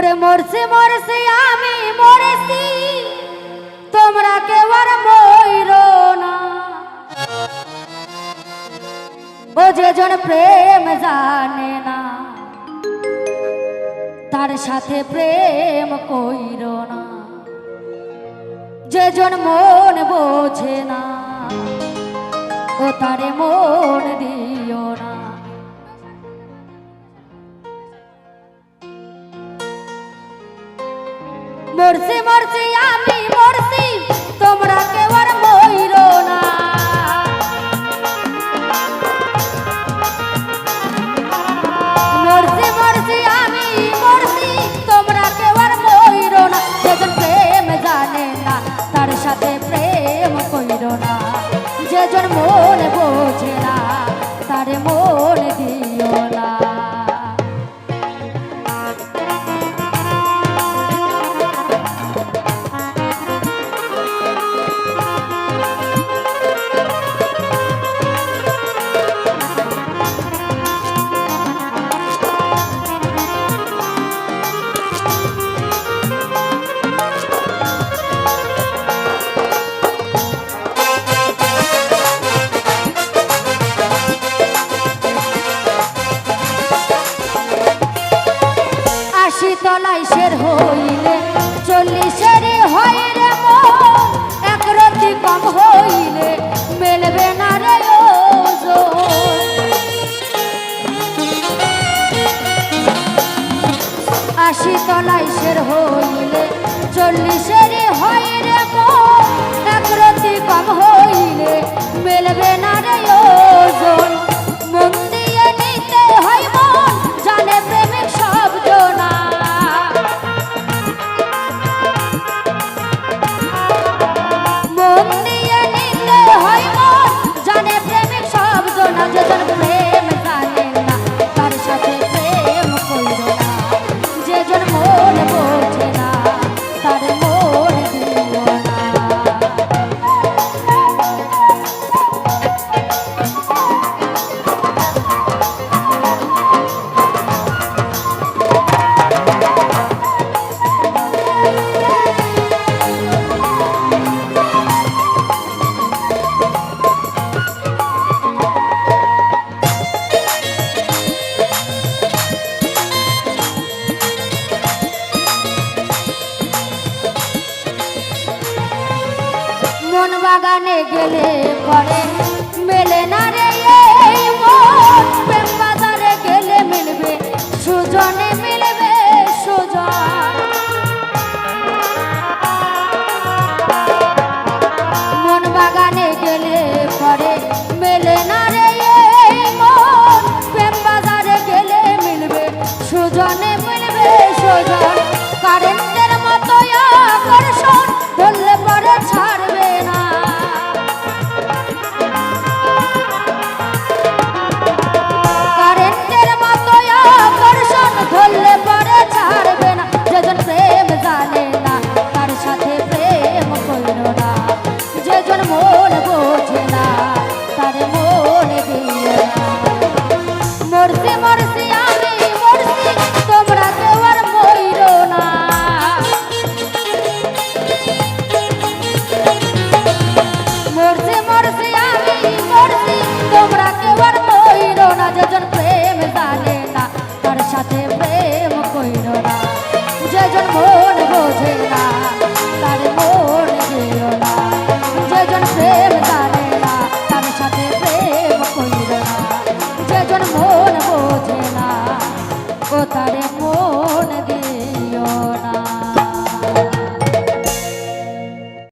ওরে মরছি মরছি আমি মরেছি, তোমরা কেউ আর মইরো না। ও যেজন প্রেম জানে না, তার সাথে প্রেম কইরো না। যেজন মন বোঝে না, ও তারে মন দিও না। মরছি মরছি আমি মরছি, তোমরা কেউ আর মইরো না। মরছি মরছি আমি মরছি, তোমরা কেউ আর মইরো না। যেজন প্রেম জানে না, তার সাথে প্রেম কইরো না। যেজন মন বোঝে না, তার মন দিও না। তলাই শের হইলে 40-এর হয় রে মন, এক রতি কম হইলে মেলবে না রে ওজন। 80 তলাই শের হইলে 40-এর হয় রে মন, এক রতি কম হইলে মেলবে না রে ওজন। মন দিয়ে নিতে হয় মন, জানে প্রেমিক শব্দ না। যেজন প্রেম জানে না, তার সাথে প্রেম কইরো না। যেজন মন বোঝে না, তার মন দিও না। মন বাগানে গেলে পরে মেলে না রে এই মন, প্রেম বাজারে গেলে মিলবে সুজনে মিলবে সুজন। মন বাগানে গেলে পরে মেলে না রে এই মন, প্রেম বাজারে গেলে মিলবে সুজনে মিলবে সুজন। কারেন্টের মতো আকর্ষণ ধরলে পরে ছাড়বে না। কারেন্টের মতো আকর্ষণ ধরলে পরে ছাড়বে না। যেজন প্রেম জানে না, তার সাথে প্রেম কইরো না। যেজন মন বোঝে না, তার মন দিও না। মরছি মরছি আমি মরছি, তোমরা কেউ আর মইরো না। মরছি মরছি আমি মরছি, তোমরা কেউ আর মইরো না। যেজন প্রেম জানে না, তার সাথে প্রেম কইরো না। যেজন মন বোঝে না, তার মন দিও না। যেজন প্রেম জানে না, তার সাথে প্রেম কইরো না। যেজন মন বোঝে না, ও তারে মন দিও না।